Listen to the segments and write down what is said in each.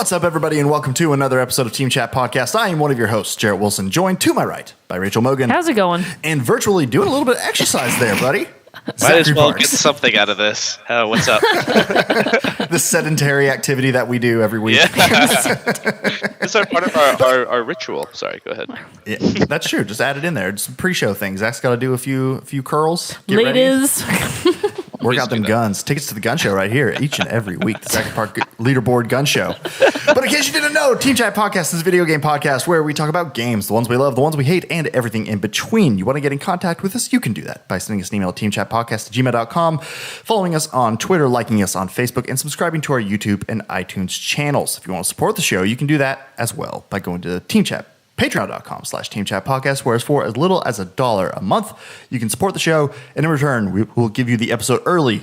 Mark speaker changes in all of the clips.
Speaker 1: What's up, everybody, and welcome to another episode of Team Chat Podcast. I am one of your hosts, Jerrett Wilson, joined to my right by Rachel Mogan.
Speaker 2: How's it going?
Speaker 1: And virtually doing a little bit of exercise there, buddy.
Speaker 3: Might as well get something out of this. What's up?
Speaker 1: The sedentary activity that we do every week.
Speaker 3: Yeah. It's part of our ritual. Sorry, go ahead.
Speaker 1: Yeah, that's true. Just add it in there. It's pre-show thing. Zach's got to do a few curls. Get
Speaker 2: Ladies.
Speaker 1: ready. Work out them guns. Tickets to the gun show right here each and every week. The Zach Park Leaderboard Gun Show. But in case you didn't know, Team Chat Podcast is a video game podcast where we talk about games, the ones we love, the ones we hate, and everything in between. You want to get in contact with us? You can do that by sending us an email at teamchatpodcast@gmail.com, following us on Twitter, liking us on Facebook, and subscribing to our YouTube and iTunes channels. If you want to support the show, you can do that as well by going to Team Chat. Patreon.com/TeamChatPodcast, whereas for as little as $1 a month, you can support the show, and in return, we will give you the episode early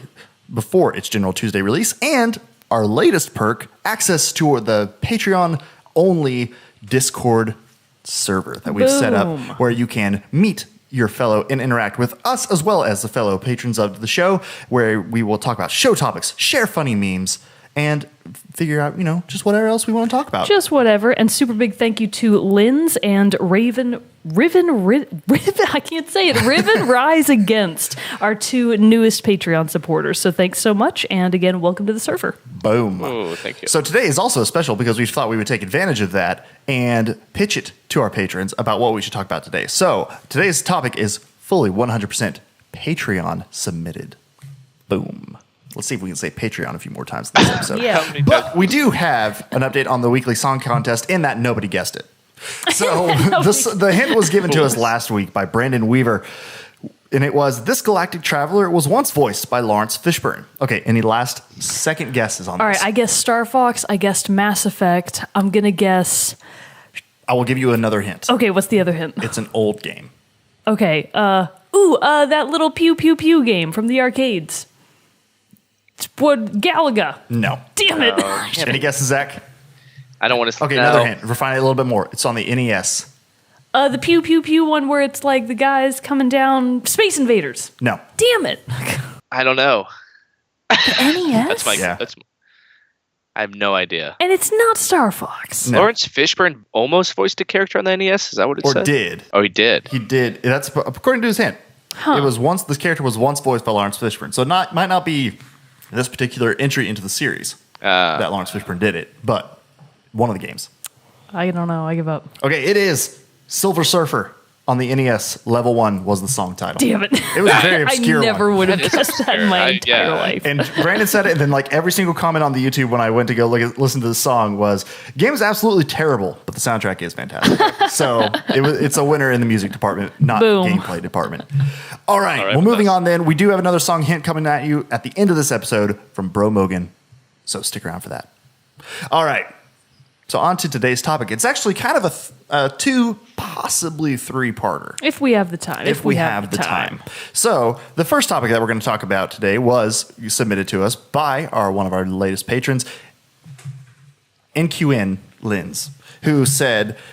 Speaker 1: before its General Tuesday release, and our latest perk, access to the Patreon-only Discord server that we've set up, where you can meet your fellow and interact with us, as well as the fellow patrons of the show, where we will talk about show topics, share funny memes, and figure out, just whatever else we want to talk about.
Speaker 2: Just whatever. And super big thank you to Linz and Riven, I can't say it, Riven Rise Against, our two newest Patreon supporters. So thanks so much. And again, welcome to the server.
Speaker 1: Boom.
Speaker 3: Oh, thank you.
Speaker 1: So today is also special because we thought we would take advantage of that and pitch it to our patrons about what we should talk about today. So today's topic is fully 100% Patreon submitted. Boom. Let's see if we can say Patreon a few more times in this episode.
Speaker 2: Yeah.
Speaker 1: But we do have an update on the weekly song contest in that nobody guessed it. So the hint was given to us last week by Brandon Weaver, and it was This Galactic Traveler was once voiced by Lawrence Fishburne. Okay, any last second guesses on
Speaker 2: All
Speaker 1: this?
Speaker 2: right, I guessed Star Fox. I guessed Mass Effect. I'm going to guess...
Speaker 1: I will give you another hint.
Speaker 2: Okay, what's the other hint?
Speaker 1: It's an old game.
Speaker 2: Okay, that little pew pew pew game from the arcades. What, Galaga?
Speaker 1: No.
Speaker 2: Damn it.
Speaker 1: Any guesses, Zach?
Speaker 3: I don't want to...
Speaker 1: Okay, another hint. Refine it a little bit more. It's on the NES.
Speaker 2: The pew pew pew one where it's like the guys coming down, Space Invaders.
Speaker 1: No.
Speaker 2: Damn it.
Speaker 3: I don't know.
Speaker 2: NES?
Speaker 3: I have no idea.
Speaker 2: And it's not Star Fox.
Speaker 1: No.
Speaker 3: Lawrence Fishburne almost voiced a character on the NES? Is that what it said?
Speaker 1: Or did.
Speaker 3: Oh, he did.
Speaker 1: He did. That's according to his hint.
Speaker 2: Huh.
Speaker 1: It was once, this character was once voiced by Lawrence Fishburne. So it might not be this particular entry into the series that Lawrence Fishburne did it, but one of the games.
Speaker 2: I don't know. I give up.
Speaker 1: Okay, it is Silver Surfer on the NES. Level 1 was the song title.
Speaker 2: Damn it.
Speaker 1: It was a very obscure
Speaker 2: I never
Speaker 1: one.
Speaker 2: would have guessed that in my entire life.
Speaker 1: And Brandon said it, and then every single comment on the YouTube when I went to go listen to the song was, game is absolutely terrible, but the soundtrack is fantastic. So it's a winner in the music department, not gameplay department. All right, well, moving on then. We do have another song hint coming at you at the end of this episode from Bro Mogan, so stick around for that. All right, so on to today's topic. It's actually kind of a two, possibly three-parter.
Speaker 2: If we have the time.
Speaker 1: If we have the time. So the first topic that we're going to talk about today was submitted to us by one of our latest patrons, NQN Linz, who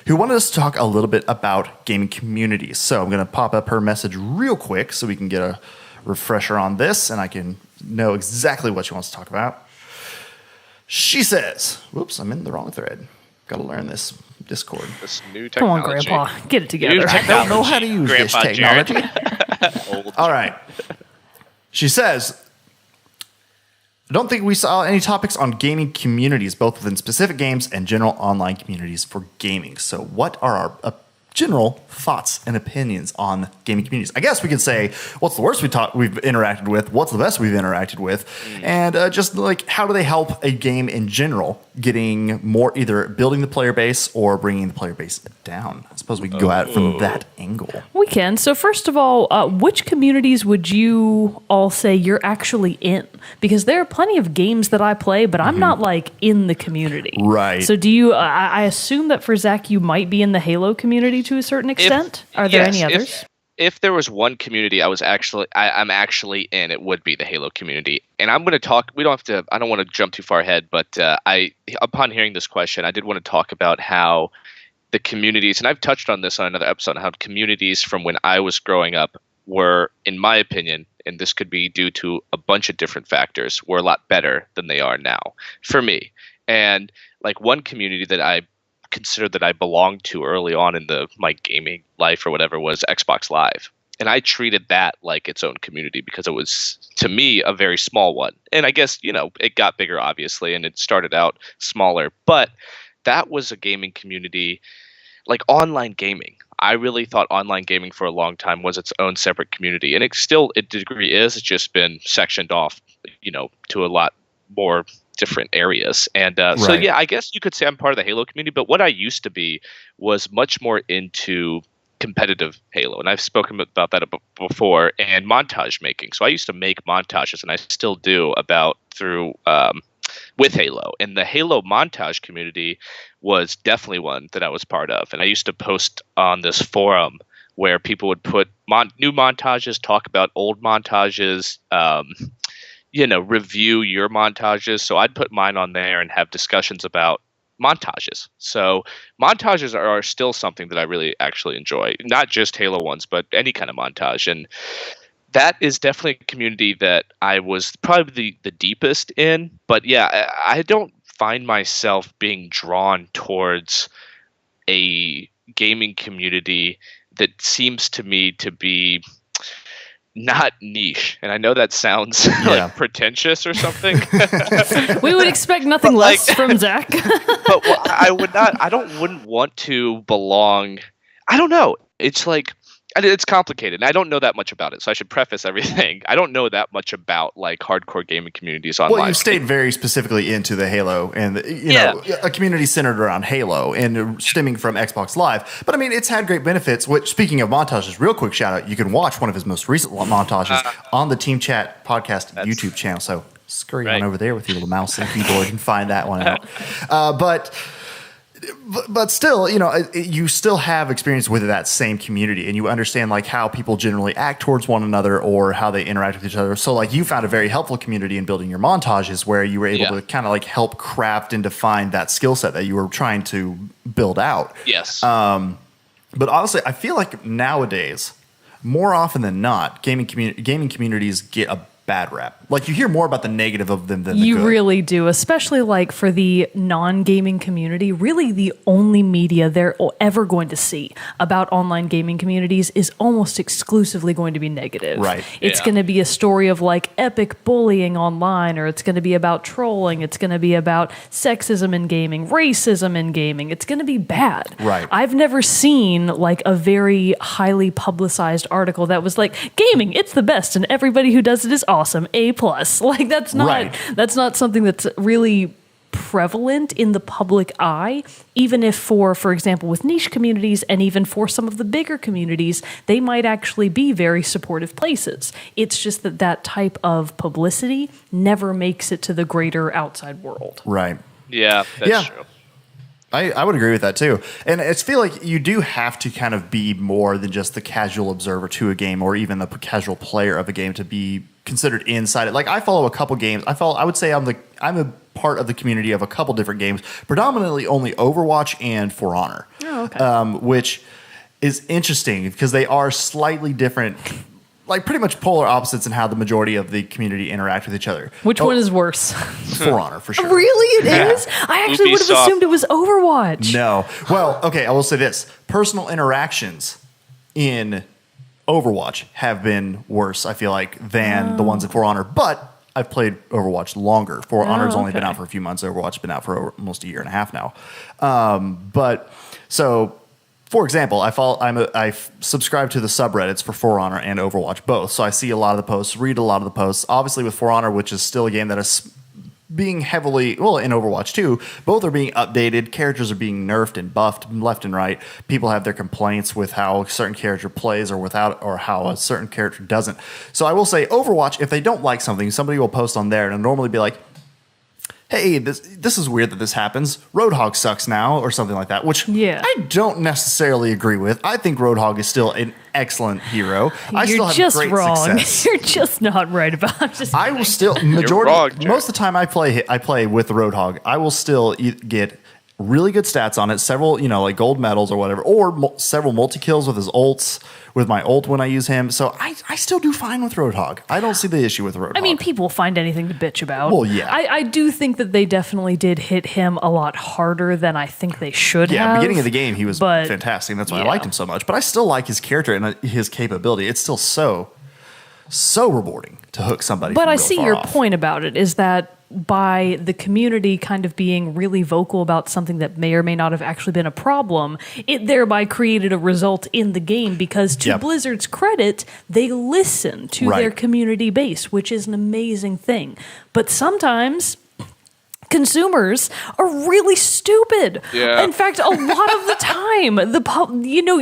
Speaker 1: wanted us to talk a little bit about gaming communities. So I'm going to pop up her message real quick so we can get a refresher on this and I can know exactly what she wants to talk about. She says, whoops, I'm in the wrong thread. Got to learn this Discord.
Speaker 3: This new
Speaker 2: Come on,
Speaker 3: technology.
Speaker 2: Grandpa. Get it together.
Speaker 1: I don't know how to use
Speaker 3: Grandpa
Speaker 1: this technology.
Speaker 3: Old.
Speaker 1: All right. She says, I don't think we saw any topics on gaming communities, both within specific games and general online communities for gaming. So what are our general thoughts and opinions on gaming communities? I guess we could say, what's the worst we've interacted with? What's the best we've interacted with? And just how do they help a game in general getting more, either building the player base or bringing the player base down? I suppose we can go at it from that angle.
Speaker 2: We can. So first of all, which communities would you all say you're actually in? Because there are plenty of games that I play, but I'm not in the community.
Speaker 1: Right.
Speaker 2: So do you, I assume that for Zach, you might be in the Halo community to a certain extent. Are there any others?
Speaker 3: If there was one community I'm actually in, it would be the Halo community. And I'm going to talk, I don't want to jump too far ahead, but upon hearing this question, I did want to talk about how the communities, and I've touched on this on another episode, how communities from when I was growing up were, in my opinion, and this could be due to a bunch of different factors, were a lot better than they are now for me. And like one community that I considered that I belonged to early on in my gaming life or whatever was Xbox Live. And I treated that like its own community because it was, to me, a very small one. And I guess, it got bigger, obviously, and it started out smaller. But that was a gaming community, like online gaming. I really thought online gaming for a long time was its own separate community. And it still, to a degree, is. It's just been sectioned off, to a lot more different areas. And so, yeah, I guess you could say I'm part of the Halo community. But what I used to be was much more into competitive Halo, and I've spoken about that before, and montage making. So I used to make montages, and I still do with Halo. And the Halo montage community was definitely one that I was part of. And I used to post on this forum where people would put new montages, talk about old montages, review your montages. So I'd put mine on there and have discussions about montages. So montages are still something that I really actually enjoy, not just Halo ones, but any kind of montage. And that is definitely a community that I was probably the deepest in. But yeah, I don't find myself being drawn towards a gaming community that seems to me to be not niche. And I know that sounds like pretentious or something.
Speaker 2: We would expect nothing less from Zach.
Speaker 3: But I wouldn't want to belong. I don't know. It's like, it's complicated, and I don't know that much about it, so I should preface everything. I don't know that much about like hardcore gaming communities online.
Speaker 1: Well, you stayed very specifically into the Halo and a community centered around Halo and stemming from Xbox Live. But I mean, it's had great benefits. Which, speaking of montages, real quick shout out: you can watch one of his most recent montages on the Team Chat podcast YouTube channel. So scurry on over there with your little mouse and keyboard and find that one out. But still, you still have experience with that same community, and you understand like how people generally act towards one another or how they interact with each other. So like you found a very helpful community in building your montages where you were able to kind of like help craft and define that skill set that you were trying to build out.
Speaker 3: Yes.
Speaker 1: But honestly, I feel like nowadays, more often than not, gaming communities get a bad rap. Like you hear more about the negative of them than the good.
Speaker 2: You really do, especially like for the non-gaming community. Really, the only media they're ever going to see about online gaming communities is almost exclusively going to be negative.
Speaker 1: Right.
Speaker 2: It's going to be a story of like epic bullying online, or it's going to be about trolling. It's going to be about sexism in gaming, racism in gaming. It's going to be bad.
Speaker 1: Right.
Speaker 2: I've never seen like a very highly publicized article that was like, gaming, it's the best, and everybody who does it is awesome. A+. Like that's not something that's really prevalent in the public eye, even if for example, with niche communities and even for some of the bigger communities, they might actually be very supportive places. It's just that type of publicity never makes it to the greater outside world.
Speaker 1: Right.
Speaker 3: Yeah, that's true.
Speaker 1: I would agree with that too. And I feel like you do have to kind of be more than just the casual observer to a game or even the casual player of a game to be considered inside it. Like I follow a couple games. I would say I'm a part of the community of a couple different games, predominantly only Overwatch and For Honor.
Speaker 2: Oh, okay.
Speaker 1: Which is interesting because they are slightly different, like pretty much polar opposites in how the majority of the community interact with each other.
Speaker 2: Which one is worse?
Speaker 1: For Honor, for sure.
Speaker 2: Really? It is? I actually would have assumed it was Overwatch.
Speaker 1: No. Well, okay, I will say this. Personal interactions in Overwatch have been worse, I feel like, than the ones in For Honor. But I've played Overwatch longer. For Honor's only been out for a few months. Overwatch's been out for almost a year and a half now. For example, I subscribe to the subreddits for Honor and Overwatch both, so I see a lot of the posts, read a lot of the posts. Obviously, with For Honor, which is still a game that is being heavily, well, in Overwatch too, both are being updated. Characters are being nerfed and buffed left and right. People have their complaints with how a certain character plays or how a certain character doesn't. So I will say, Overwatch, if they don't like something, somebody will post on there and it'll normally be like, hey, this is weird that this happens. Roadhog sucks now, or something like that, which I don't necessarily agree with. I think Roadhog is still an excellent hero. I still have
Speaker 2: just
Speaker 1: great
Speaker 2: wrong.
Speaker 1: success.
Speaker 2: You're just not right about it.
Speaker 1: I will still, most of the time I play with Roadhog, I will still get really good stats on it. Several, like gold medals or whatever, or several multi-kills with his ults, with my ult when I use him. So I still do fine with Roadhog. I don't see the issue with Roadhog.
Speaker 2: I mean, people find anything to bitch about.
Speaker 1: Well, yeah.
Speaker 2: I do think that they definitely did hit him a lot harder than I think they should have.
Speaker 1: Yeah, beginning of the game, he was fantastic. And that's why I liked him so much. But I still like his character and his capability. It's still so rewarding to hook somebody.
Speaker 2: But
Speaker 1: I
Speaker 2: see your point about it is that by the community kind of being really vocal about something that may or may not have actually been a problem, it thereby created a result in the game because to Blizzard's credit, they listen to their community base, which is an amazing thing. But sometimes consumers are really stupid.
Speaker 3: Yeah.
Speaker 2: In fact, a lot of the time,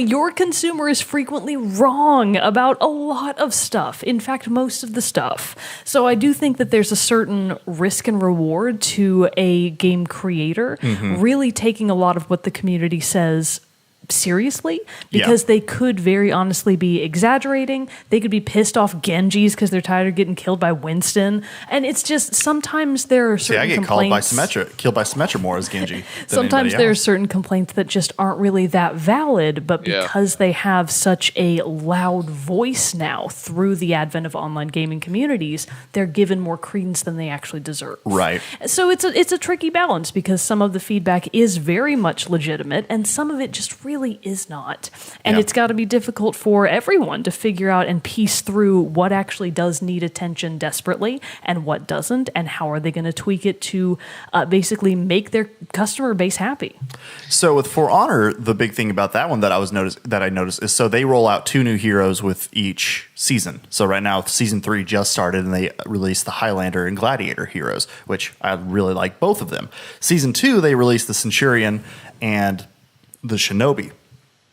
Speaker 2: your consumer is frequently wrong about a lot of stuff. In fact, most of the stuff. So I do think that there's a certain risk and reward to a game creator really taking a lot of what the community says seriously, because they could very honestly be exaggerating. They could be pissed off Genjis because they're tired of getting killed by Winston. And it's just sometimes there are certain complaints.
Speaker 1: I get killed by Symmetra more as Genji.
Speaker 2: Sometimes there are certain complaints that just aren't really that valid, but because they have such a loud voice now through the advent of online gaming communities, they're given more credence than they actually deserve.
Speaker 1: Right.
Speaker 2: So it's a tricky balance because some of the feedback is very much legitimate and some of it just really is not. And it's got to be difficult for everyone to figure out and piece through what actually does need attention desperately and what doesn't, and how are they going to tweak it to basically make their customer base happy.
Speaker 1: So with For Honor, the big thing about that one that I noticed is so they roll out 2 new heroes with each season. So right now season 3 just started and they released the Highlander and Gladiator heroes, which I really like both of them. Season 2 they released the Centurion and the Shinobi,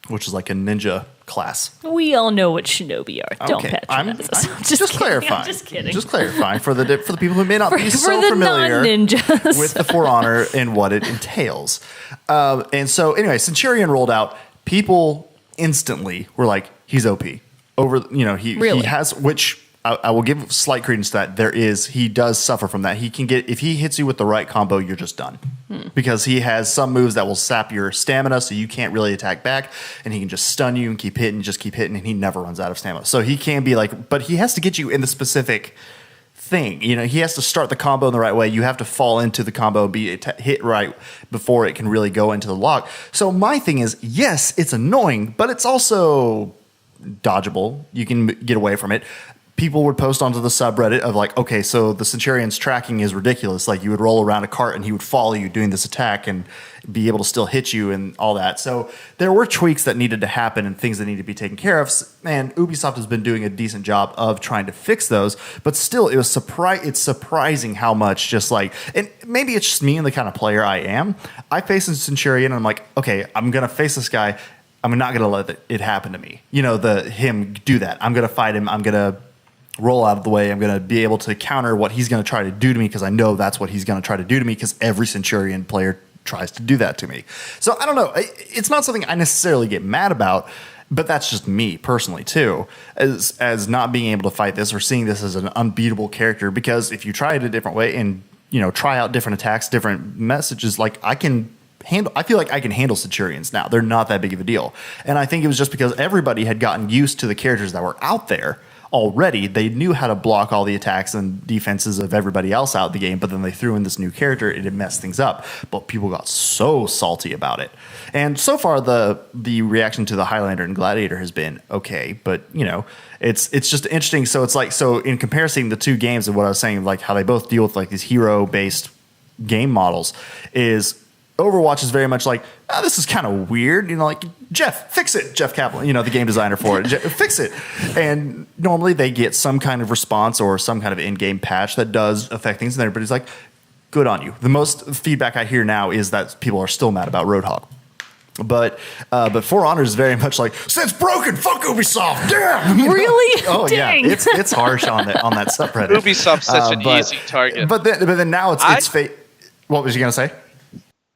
Speaker 1: which is like a ninja class.
Speaker 2: We all know what Shinobi are. Don't patronize us.
Speaker 1: I'm just clarifying.
Speaker 2: I'm just kidding.
Speaker 1: Just clarifying for the people who may not be so familiar
Speaker 2: non-ninjas
Speaker 1: with the For Honor and what it entails. And so anyway, Centurion rolled out. People instantly were like, he's OP. He has, which I will give slight credence to that. He does suffer from that. He can get, if he hits you with the right combo, you're just done. Because he has some moves that will sap your stamina so you can't really attack back, and he can just stun you and keep hitting, and he never runs out of stamina. So he can be like, but he has to get you in the specific thing. He has to start the combo in the right way. You have to fall into the combo, be hit right before it can really go into the lock. So my thing is, yes, it's annoying, but it's also dodgeable. You can get away from it. People would post onto the subreddit of like, okay, so the Centurion's tracking is ridiculous. Like you would roll around a cart and he would follow you doing this attack and be able to still hit you and all that. So there were tweaks that needed to happen and things that need to be taken care of. And Ubisoft has been doing a decent job of trying to fix those. But still, it's surprising how much just like, and maybe it's just me and the kind of player I am. I face a Centurion and I'm like, okay, I'm going to face this guy. I'm not going to let it happen to me. Him do that. I'm going to fight him. I'm going to roll out of the way. I'm going to be able to counter what he's going to try to do to me because I know that's what he's going to try to do to me because every Centurion player tries to do that to me. So I don't know. It's not something I necessarily get mad about, but that's just me personally too, as not being able to fight this or seeing this as an unbeatable character, because if you try it a different way and try out different attacks, different messages, like I feel like I can handle Centurions now. They're not that big of a deal. And I think it was just because everybody had gotten used to the characters that were out there already. They knew how to block all the attacks and defenses of everybody else out the game, but then they threw in this new character and it messed things up. But people got so salty about it. And so far the reaction to the Highlander and Gladiator has been okay, but it's just interesting. So it's like, so in comparison the two games and what I was saying, like how they both deal with like these hero based game models, is Overwatch is very much like, this is kind of weird. Like, Jeff, fix it. Jeff Kaplan, the game designer for it. Fix it. And normally they get some kind of response or some kind of in-game patch that does affect things. And everybody's like, good on you. The most feedback I hear now is that people are still mad about Roadhog. But For Honor is very much like, since broken, fuck Ubisoft. Damn.
Speaker 2: Really?
Speaker 1: Oh,
Speaker 2: dang.
Speaker 1: Yeah. It's harsh on that subreddit.
Speaker 3: Ubisoft's such an easy target.
Speaker 1: But then now it's fate. What was you going to say?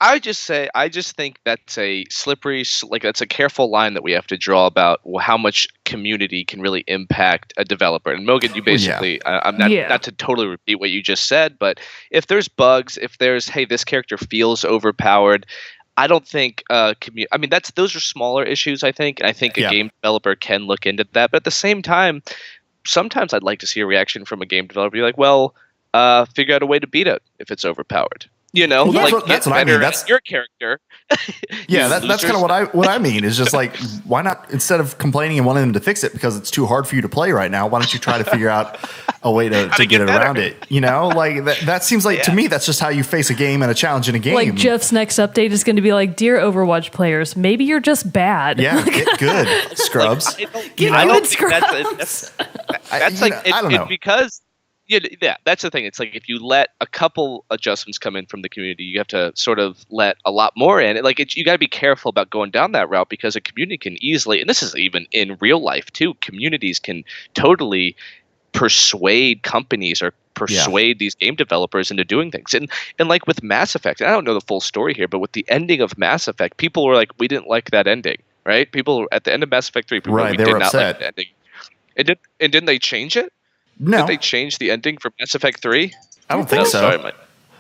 Speaker 3: I just think that's a slippery, that's a careful line that we have to draw about how much community can really impact a developer. And Mogan, you basically, I'm not to totally repeat what you just said, but if there's bugs, if there's, hey, this character feels overpowered, I don't think I mean those are smaller issues, I think. And I think a game developer can look into that. But at the same time, sometimes I'd like to see a reaction from a game developer. Be like, well, figure out a way to beat it if it's overpowered. You know, like
Speaker 1: that's what I mean. That's
Speaker 3: your character.
Speaker 1: That's kind of what I mean. Is just like, why not, instead of complaining and wanting them to fix it because it's too hard for you to play right now, why don't you try to figure out a way to get around it? You know, like that seems like to me that's just how you face a game and a challenge in a game.
Speaker 2: Like Jeff's next update is going to be like, dear Overwatch players, maybe you're just bad.
Speaker 1: Yeah, get good, scrubs.
Speaker 3: I don't think that's like
Speaker 1: I don't know.
Speaker 3: because. Yeah, that's the thing. It's like if you let a couple adjustments come in from the community, you have to sort of let a lot more in. You got to be careful about going down that route because a community can easily, and this is even in real life too, communities can totally persuade companies or persuade these game developers into doing things. And like with Mass Effect, I don't know the full story here, but with the ending of Mass Effect, people were like, we didn't like that ending, right? People at the end of Mass Effect 3, people
Speaker 1: right,
Speaker 3: we
Speaker 1: they were
Speaker 3: did
Speaker 1: upset.
Speaker 3: not like the ending. And didn't they change it?
Speaker 1: No.
Speaker 3: Did they change the ending for Mass Effect 3?
Speaker 1: I don't think so.
Speaker 3: Sorry,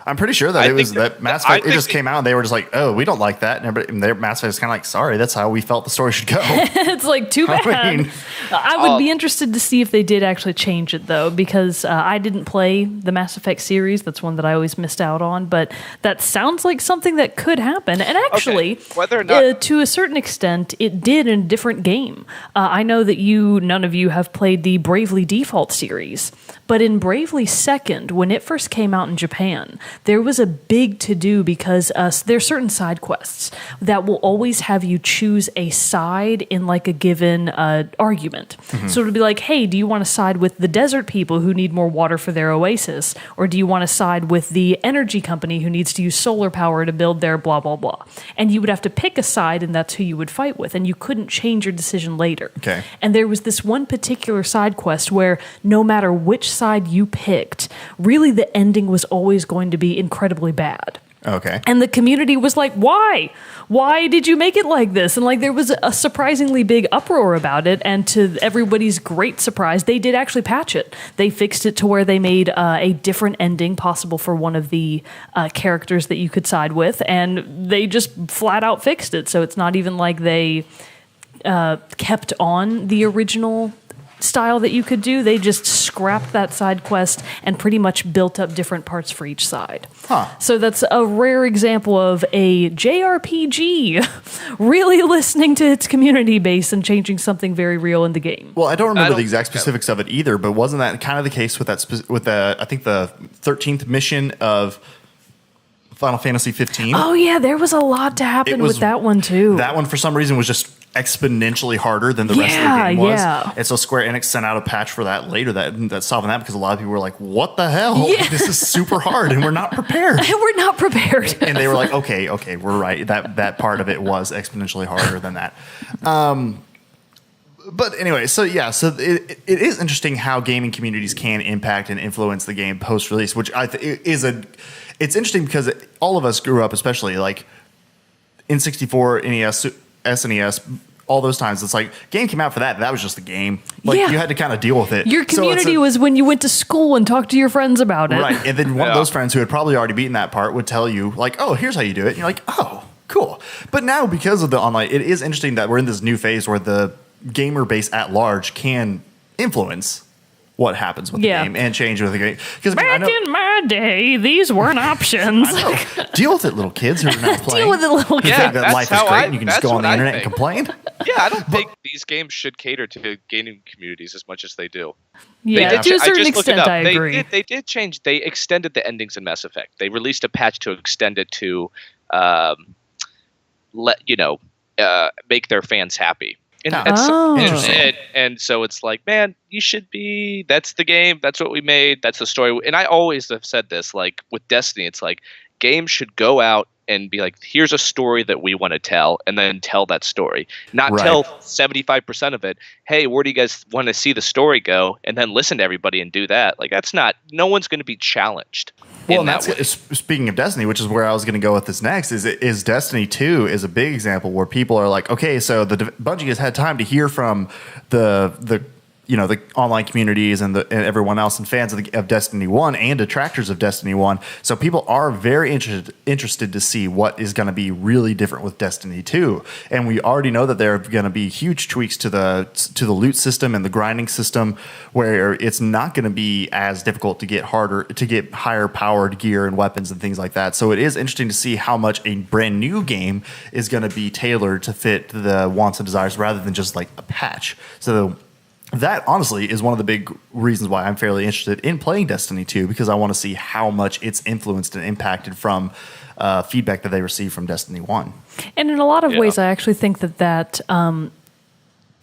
Speaker 1: I'm pretty sure that that Mass Effect, it just came out and they were just like, oh, we don't like that. And their Mass Effect is kind of like, sorry, that's how we felt the story should go.
Speaker 2: It's like, too bad. I would be interested to see if they did actually change it, though, because I didn't play the Mass Effect series. That's one that I always missed out on. But that sounds like something that could happen. And actually,
Speaker 3: whether or not
Speaker 2: to a certain extent, it did in a different game. I know that none of you have played the Bravely Default series. But in Bravely Second, when it first came out in Japan, there was a big to-do because there are certain side quests that will always have you choose a side in like a given argument. Mm-hmm. So it'll be like, hey, do you want to side with the desert people who need more water for their oasis? Or do you want to side with the energy company who needs to use solar power to build their blah, blah, blah? And you would have to pick a side and that's who you would fight with. And you couldn't change your decision later.
Speaker 1: Okay.
Speaker 2: And there was this one particular side quest where no matter which side you picked, really the ending was always going to be incredibly bad.
Speaker 1: Okay.
Speaker 2: And the community was like, why? Why did you make it like this? And like there was a surprisingly big uproar about it. And to everybody's great surprise, they did actually patch it. They fixed it to where they made a different ending possible for one of the characters that you could side with. And they just flat out fixed it. So it's not even like they kept on the original style that you could do. They just scrapped that side quest and pretty much built up different parts for each side. So that's a rare example of a JRPG really listening to its community base and changing something very real in the game.
Speaker 1: Well, I don't remember the exact specifics of it either, but wasn't that kind of the case with that I think the 13th mission of Final Fantasy 15?
Speaker 2: Oh yeah, there was a lot to happen with that one too.
Speaker 1: That one for some reason was just exponentially harder than the rest of the game was.
Speaker 2: Yeah.
Speaker 1: And so Square Enix sent out a patch for that later that's solving that because a lot of people were like, what the hell?
Speaker 2: Yeah.
Speaker 1: This is super hard and we're not prepared.
Speaker 2: We're not prepared.
Speaker 1: And they were like, okay, we're right. That part of it was exponentially harder than that. But anyway, so it is interesting how gaming communities can impact and influence the game post-release, which it's interesting because all of us grew up, especially like N64, NES, SNES, all those times. It's like game came out for that. That was just the game. Like you had to kind of deal with it.
Speaker 2: Your community was when you went to school and talked to your friends about it.
Speaker 1: Right. And then one of those friends who had probably already beaten that part would tell you like, oh, here's how you do it. And you're like, oh, cool. But now because of the online, it is interesting that we're in this new phase where the gamer base at large can influence what happens with the game and change with the game. Because
Speaker 2: back in my day, these weren't options.
Speaker 1: Deal with it, little kids who are now playing.
Speaker 2: Deal with it, little kids.
Speaker 1: Yeah, that life is great and you can just go on the internet and complain.
Speaker 3: Yeah, I don't think these games should cater to gaming communities as much as they do.
Speaker 2: Yeah, to a certain extent, I agree.
Speaker 3: They did change. They extended the endings in Mass Effect. They released a patch to extend it to make their fans happy. And so it's like, man, you should be. That's the game. That's what we made. That's the story. And I always have said this, like with Destiny, it's like games should go out and be like, here's a story that we want to tell, and then tell that story. Not tell 75% of it. Hey, where do you guys want to see the story go? And then listen to everybody and do that. Like that's not. No one's going to be challenged.
Speaker 1: Well, and that's speaking of Destiny, which is where I was going to go with this next. Is Destiny 2 is a big example where people are like, okay, so Bungie has had time to hear from the the online communities and everyone else and fans of Destiny 1 and detractors of Destiny 1. So people are very interested to see what is going to be really different with Destiny 2. And we already know that there are going to be huge tweaks to the loot system and the grinding system, where it's not going to be as difficult to get higher powered gear and weapons and things like that. So it is interesting to see how much a brand new game is going to be tailored to fit the wants and desires rather than just like a patch. So that honestly is one of the big reasons why I'm fairly interested in playing Destiny 2, because I want to see how much it's influenced and impacted from feedback that they received from Destiny 1.
Speaker 2: And in a lot of ways, I actually think that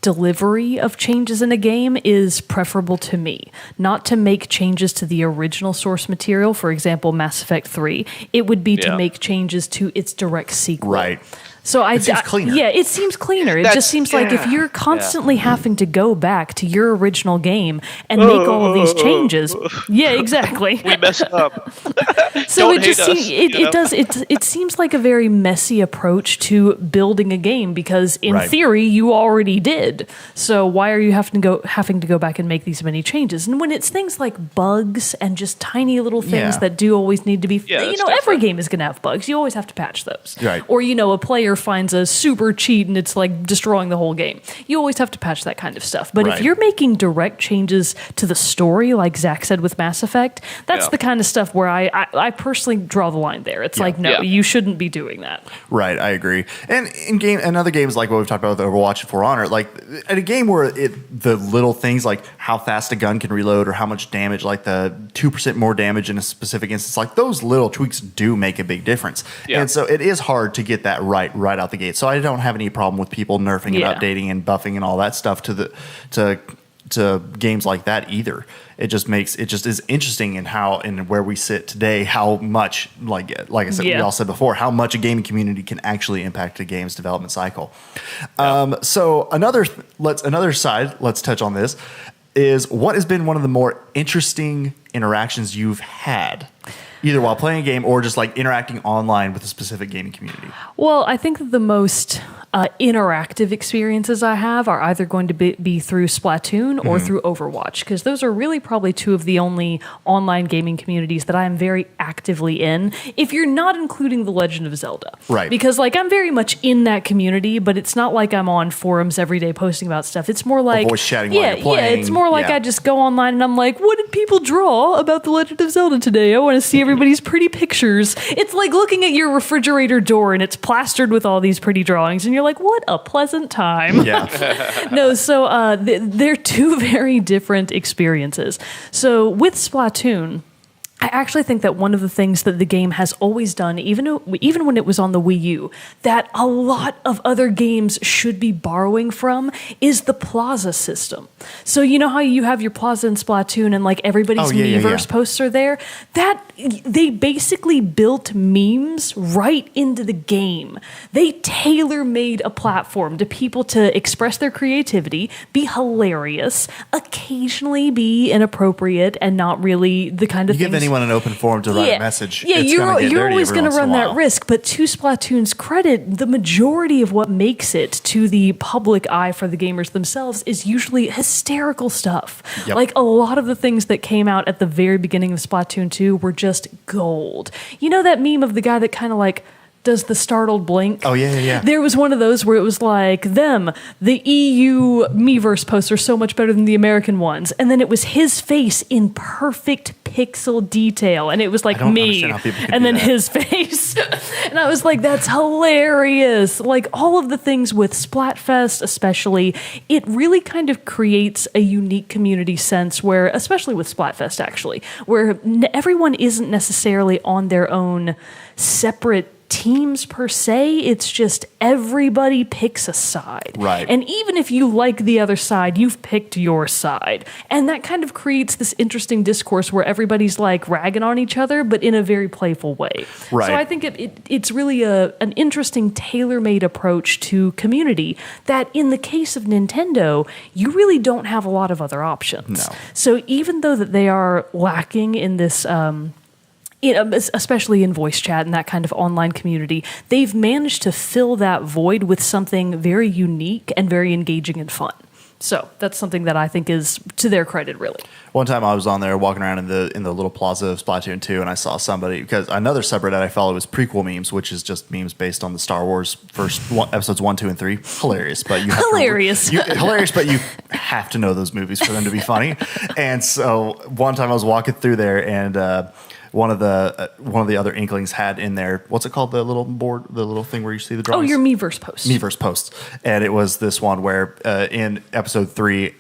Speaker 2: delivery of changes in a game is preferable to me. Not to make changes to the original source material, for example, Mass Effect 3. It would be to make changes to its direct sequel.
Speaker 1: Right.
Speaker 2: So
Speaker 1: it seems cleaner.
Speaker 2: Yeah, it seems cleaner. It just seems like if you're constantly having to go back to your original game and make all of these changes, exactly.
Speaker 3: We messed up.
Speaker 2: So it just seems like a very messy approach to building a game, because in theory you already did. So why are you having to go back and make these many changes? And when it's things like bugs and just tiny little things that do always need to be, every game is going to have bugs. You always have to patch those.
Speaker 1: Right.
Speaker 2: Or a player finds a super cheat and it's like destroying the whole game. You always have to patch that kind of stuff. But if you're making direct changes to the story, like Zach said with Mass Effect, that's the kind of stuff where I personally draw the line there. It's like, no, you shouldn't be doing that.
Speaker 1: Right, I agree. And in other games like what we've talked about with Overwatch and For Honor, like in a game where the little things like how fast a gun can reload or how much damage, like the 2% more damage in a specific instance, like those little tweaks do make a big difference. Yeah. And so it is hard to get that right out the gate. So I don't have any problem with people nerfing and updating and buffing and all that stuff to games like that either. It just is interesting in how and where we sit today, how much like I said, we all said before, how much a gaming community can actually impact a game's development cycle. So another side, let's touch on this, is what has been one of the more interesting interactions you've had, either while playing a game or just like interacting online with a specific gaming community?
Speaker 2: Well, I think that the most interactive experiences I have are either going to be through Splatoon or through Overwatch, because those are really probably two of the only online gaming communities that I am very actively in, if you're not including The Legend of Zelda.
Speaker 1: Right.
Speaker 2: Because like I'm very much in that community, but it's not like I'm on forums every day posting about stuff. It's more like
Speaker 1: voice chatting while you're playing.
Speaker 2: Yeah, it's more like I just go online and I'm like, what did people draw about The Legend of Zelda today? I want to see everybody's pretty pictures. It's like looking at your refrigerator door and it's plastered with all these pretty drawings and you're like, what a pleasant time.
Speaker 1: Yeah.
Speaker 2: No, so they're two very different experiences. So with Splatoon, I actually think that one of the things that the game has always done, even when it was on the Wii U, that a lot of other games should be borrowing from, is the plaza system. So you know how you have your plaza in Splatoon and like everybody's Miiverse posts are there? That they basically built memes right into the game. They tailor-made a platform to people to express their creativity, be hilarious, occasionally be inappropriate and not really the kind of things...
Speaker 1: anyone an open forum to write a message.
Speaker 2: Yeah, you're always going to run that risk. But to Splatoon's credit, the majority of what makes it to the public eye for the gamers themselves is usually hysterical stuff. Yep. Like a lot of the things that came out at the very beginning of Splatoon 2 were just gold. You know that meme of the guy that kind of like does the startled blink?
Speaker 1: Oh, yeah.
Speaker 2: There was one of those where it was like, the EU Miiverse posts are so much better than the American ones. And then it was his face in perfect pixel detail. And it was like me. And then his face. And I was like, that's hilarious. Like all of the things with Splatfest, especially, it really kind of creates a unique community sense where, especially with Splatfest, actually, where everyone isn't necessarily on their own separate teams per se. It's just everybody picks a side.
Speaker 1: Right.
Speaker 2: And even if you like the other side, you've picked your side. And that kind of creates this interesting discourse where everybody's like ragging on each other, but in a very playful way.
Speaker 1: Right.
Speaker 2: So I think it's really an interesting tailor-made approach to community that in the case of Nintendo, you really don't have a lot of other options.
Speaker 1: No.
Speaker 2: So even though that they are lacking in this... especially in voice chat and that kind of online community, they've managed to fill that void with something very unique and very engaging and fun. So that's something that I think is to their credit, really.
Speaker 1: One time I was on there walking around in the little plaza of Splatoon 2, and I saw somebody, because another subreddit I follow is prequel memes, which is just memes based on the Star Wars episodes 1, 2, and 3. Hilarious, but you have hilarious, but you have to know those movies for them to be funny. And so one time I was walking through there, and one of the other Inklings had in there, what's it called, the little board, the little thing where you see the drawings?
Speaker 2: Oh, your Miiverse post.
Speaker 1: Miiverse posts. And it was this one where in episode 3,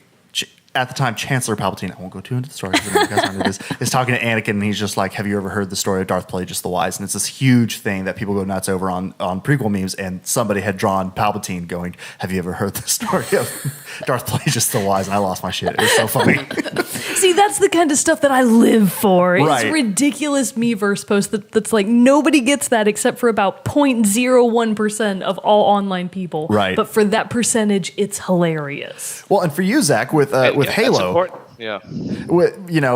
Speaker 1: at the time, Chancellor Palpatine, I won't go too into the story, because you guys aren't into this, is talking to Anakin, and he's just like, have you ever heard the story of Darth Plagueis the Wise? And it's this huge thing that people go nuts over on prequel memes, and somebody had drawn Palpatine going, have you ever heard the story of Darth Plagueis the Wise? And I lost my shit. It was so funny.
Speaker 2: See, that's the kind of stuff that I live for.
Speaker 1: Right.
Speaker 2: It's ridiculous Miiverse post that's like, nobody gets that except for about 0.01% of all online people.
Speaker 1: Right.
Speaker 2: But for that percentage, it's hilarious.
Speaker 1: Well, and for you, Zach, with Halo,
Speaker 3: yeah,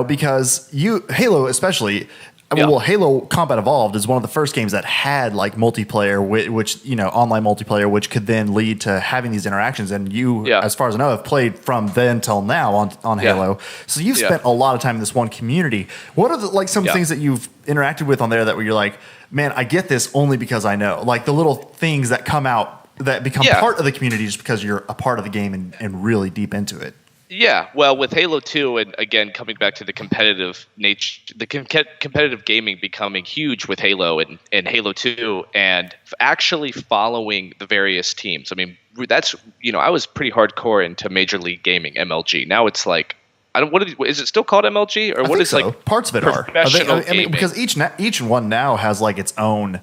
Speaker 1: because Halo especially.
Speaker 3: Yeah.
Speaker 1: Well, Halo Combat Evolved is one of the first games that had like multiplayer, which online multiplayer, which could then lead to having these interactions. And you, as far as I know, have played from then till now on Halo. So you've spent a lot of time in this one community. What are some things that you've interacted with on there that where you're like, man, I get this only because I know, like the little things that come out that become part of the community just because you're a part of the game and really deep into it.
Speaker 3: Yeah, well, with Halo 2, and again, coming back to the competitive nature, the competitive gaming becoming huge with Halo and Halo 2, and actually following the various teams. I mean, that's, I was pretty hardcore into Major League Gaming, MLG. Now it's like, is it still called MLG? Or what is so.
Speaker 1: Like parts of it are.
Speaker 3: Professional gaming.
Speaker 1: Because each one now has like its own,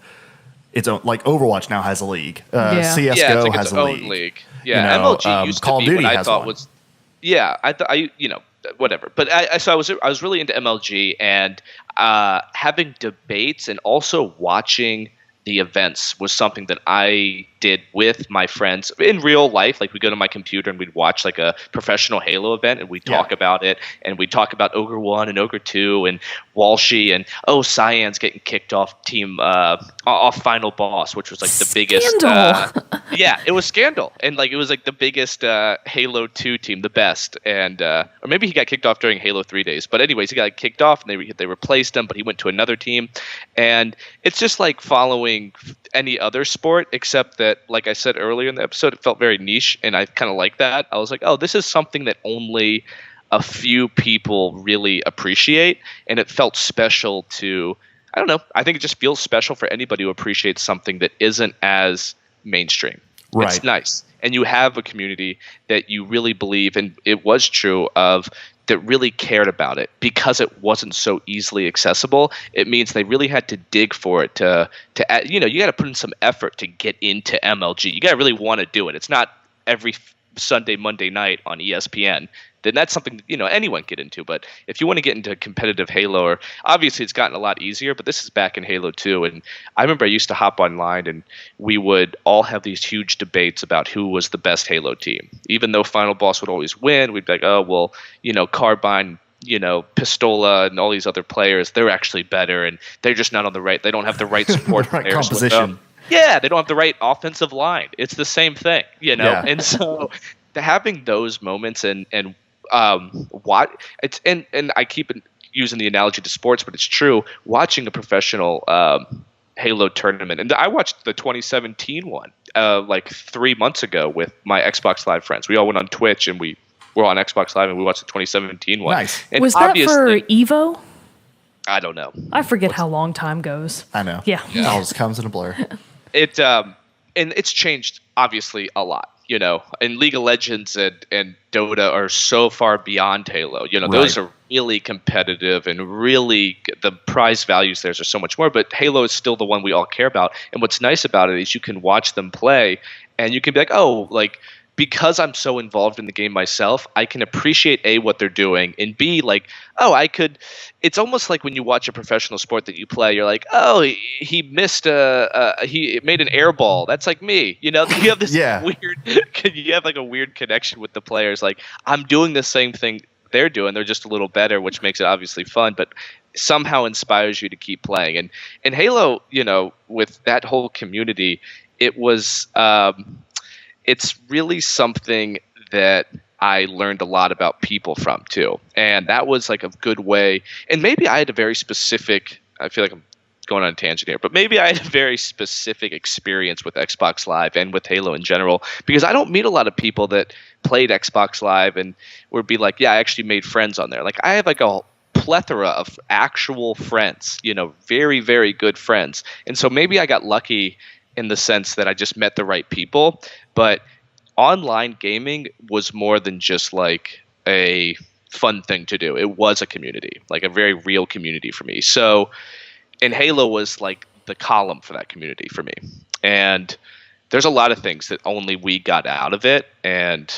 Speaker 1: like Overwatch now has a league. CSGO has a league.
Speaker 3: Yeah, MLG used
Speaker 1: Call
Speaker 3: to
Speaker 1: of
Speaker 3: be
Speaker 1: Duty
Speaker 3: what I
Speaker 1: has
Speaker 3: thought
Speaker 1: one.
Speaker 3: was. Yeah, whatever. But I was really into MLG, and having debates and also watching the events was something that I did with my friends in real life. Like, we'd go to my computer and we'd watch like a professional Halo event, and we'd talk about it, and we'd talk about Ogre 1 and Ogre 2 and Walshy, and Cyan's getting kicked off team off Final Boss, which was like the biggest it was Scandal, and like it was like the biggest Halo 2 team, the best, and or maybe he got kicked off during Halo 3 days, but anyways, he got kicked off and they replaced him, but he went to another team. And it's just like following any other sport, except that, like I said earlier in the episode, it felt very niche, and I kind of like that. I was like, this is something that only a few people really appreciate, and it felt special to, I don't know, I think it just feels special for anybody who appreciates something that isn't as mainstream. Right. It's nice. And you have a community that you really believe, and it was true of, that really cared about it because it wasn't so easily accessible. It means they really had to dig for it to you got to put in some effort to get into MLG. You got to really want to do it. It's not every Sunday, Monday night on ESPN. Then that's something anyone can get into. But if you want to get into competitive Halo, or obviously it's gotten a lot easier, but this is back in Halo 2. And I remember I used to hop online and we would all have these huge debates about who was the best Halo team. Even though Final Boss would always win, we'd be like, Carbine, Pistola and all these other players, they're actually better, and they're just not on the right. They don't have the right support
Speaker 1: right
Speaker 3: players
Speaker 1: composition.
Speaker 3: With them. Yeah, they don't have the right offensive line. It's the same thing,
Speaker 1: Yeah.
Speaker 3: And so having those moments and I keep using the analogy to sports, but it's true. Watching a professional Halo tournament, and I watched the 2017 one like 3 months ago with my Xbox Live friends. We all went on Twitch and we were on Xbox Live and we watched the 2017 one.
Speaker 1: Nice.
Speaker 3: And
Speaker 2: was that for Evo?
Speaker 3: I don't know.
Speaker 2: I forget how long time goes.
Speaker 1: I know.
Speaker 2: Yeah.
Speaker 1: It all just comes in a blur.
Speaker 3: It and it's changed obviously a lot. And League of Legends and Dota are so far beyond Halo. Those are really competitive, and really the prize values there are so much more. But Halo is still the one we all care about. And what's nice about it is you can watch them play, and you can be like, because I'm so involved in the game myself, I can appreciate A, what they're doing, and B, it's almost like when you watch a professional sport that you play, you're like, he missed he made an air ball. That's like me. You have this weird, you have like a weird connection with the players. Like, I'm doing the same thing they're doing. They're just a little better, which makes it obviously fun, but somehow inspires you to keep playing. And Halo, with that whole community, it was, it's really something that I learned a lot about people from too. And that was like a good way. And maybe I had a very specific, I feel like I'm going on a tangent here, but maybe I had a very specific experience with Xbox Live and with Halo in general, because I don't meet a lot of people that played Xbox Live and would be like, yeah, I actually made friends on there. Like I have like a plethora of actual friends, very, very good friends. And so maybe I got lucky in the sense that I just met the right people, but online gaming was more than just like a fun thing to do. It was a community, like a very real community for me. So, and Halo was like the column for that community for me. And there's a lot of things that only we got out of it. And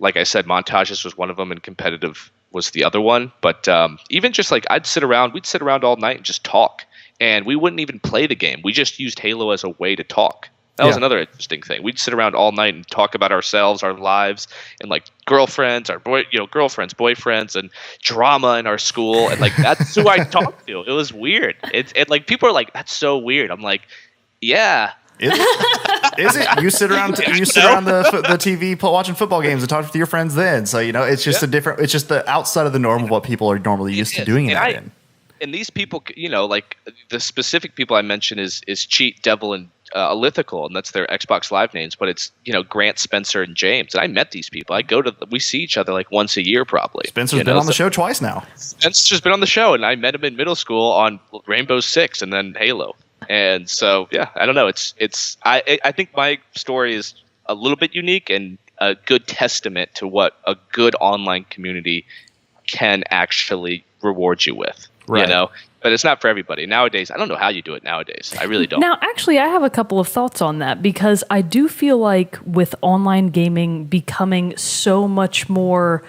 Speaker 3: like I said, montages was one of them and competitive was the other one. But even just like we'd sit around all night and just talk. And we wouldn't even play the game. We just used Halo as a way to talk. That was another interesting thing. We'd sit around all night and talk about ourselves, our lives, and like girlfriends, girlfriends, boyfriends, and drama in our school, and like that's who I talked to. It was weird. It like people are like, "That's so weird." I'm like, "Yeah."
Speaker 1: Is it? You sit around the TV watching football games and talk to your friends then. So it's just a different. It's just the outside of the norm of what people are normally used to doing that in.
Speaker 3: And these people, like the specific people I mentioned is Cheat, Devil, and Lithical, and that's their Xbox Live names. But it's Grant, Spencer, and James. And I met these people. We see each other like once a year probably.
Speaker 1: Spencer's been on the show twice now.
Speaker 3: Spencer's been on the show, and I met him in middle school on Rainbow Six and then Halo. And so I don't know. I think my story is a little bit unique and a good testament to what a good online community can actually reward you with. Right. But it's not for everybody. Nowadays, I don't know how you do it nowadays. I really don't.
Speaker 2: Now, actually, I have a couple of thoughts on that because I do feel like with online gaming becoming so much more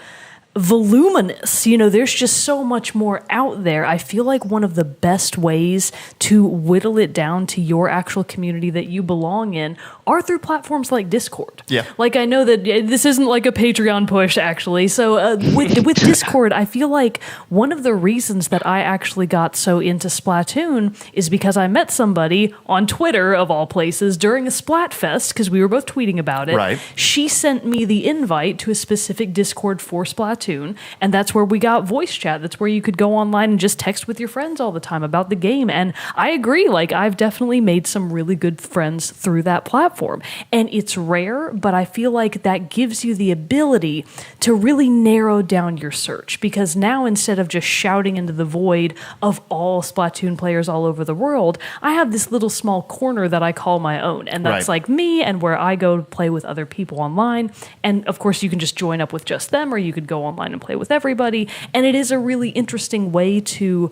Speaker 2: voluminous, there's just so much more out there. I feel like one of the best ways to whittle it down to your actual community that you belong in are through platforms like Discord.
Speaker 1: Yeah.
Speaker 2: Like I know that this isn't like a Patreon push actually. So with Discord, I feel like one of the reasons that I actually got so into Splatoon is because I met somebody on Twitter of all places during a Splatfest because we were both tweeting about it.
Speaker 1: Right.
Speaker 2: She sent me the invite to a specific Discord for Splatoon. And that's where we got voice chat. That's where you could go online and just text with your friends all the time about the game. And I agree, like I've definitely made some really good friends through that platform. And it's rare, but I feel like that gives you the ability to really narrow down your search. Because now instead of just shouting into the void of all Splatoon players all over the world, I have this little small corner that I call my own. And that's like me and where I go to play with other people online. And of course you can just join up with just them or you could go online and play with everybody, and it is a really interesting way to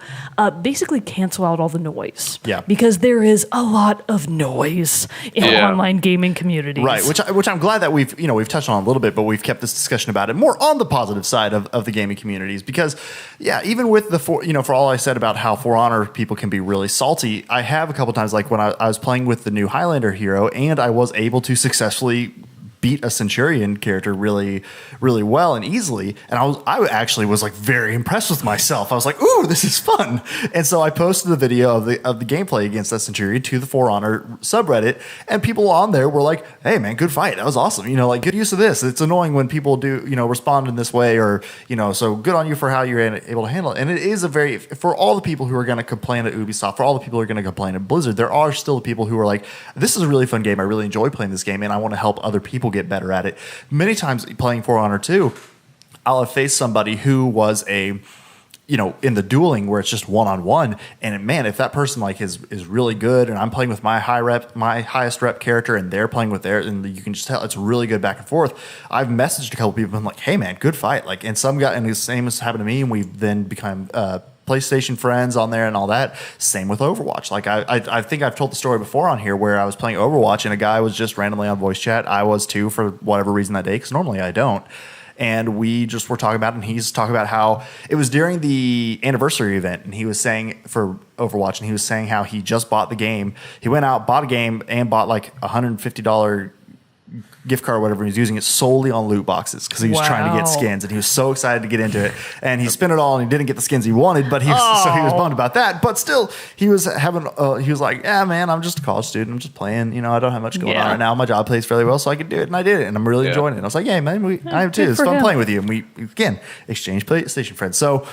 Speaker 2: basically cancel out all the noise.
Speaker 1: Yeah,
Speaker 2: because there is a lot of noise in online gaming communities.
Speaker 1: Right, which I'm glad that we've touched on a little bit, but we've kept this discussion about it more on the positive side of the gaming communities because even with the for all I said about how For Honor people can be really salty, I have a couple times like when I was playing with the new Highlander hero and I was able to successfully beat a Centurion character really, really well and easily. And I actually was like very impressed with myself. I was like, ooh, this is fun. And so I posted the video of the gameplay against that Centurion to the For Honor subreddit. And people on there were like, hey man, good fight. That was awesome. Like good use of this. It's annoying when people do, respond in this way or, so good on you for how you're able to handle it. And it is for all the people who are going to complain at Ubisoft, for all the people who are going to complain at Blizzard, there are still the people who are like, this is a really fun game. I really enjoy playing this game and I want to help other people get better at it. Many times playing For Honor 2, I'll have faced somebody who was in the dueling where it's just one-on-one, and man, if that person like is really good, and I'm playing with my highest rep character, and they're playing with theirs, and you can just tell it's really good back and forth. I've messaged a couple people, I'm like, hey man, good fight, like, and some guy, and the same has happened to me, and we've then become PlayStation friends on there and all that. Same with Overwatch. Like I think I've told the story before on here where I was playing Overwatch and a guy was just randomly on voice chat. I was too for whatever reason that day because normally I don't. And we just were talking about it, and he's talking about how it was during the anniversary event, and he was saying for Overwatch, and he was saying how he just bought the game. He went out, bought a game, and bought like $150 gift card or whatever. He was using it solely on loot boxes because he was trying to get skins, and he was so excited to get into it. And he spent it all, and he didn't get the skins he wanted, but so he was bummed about that. But still, he was like, yeah, man, I'm just a college student. I'm just playing. You know, I don't have much going on right now. My job plays fairly well, so I could do it, and I did it, and I'm really enjoying it. And I was like, yeah, man, I am too. It's fun playing with you, and we again exchanged PlayStation friends. So.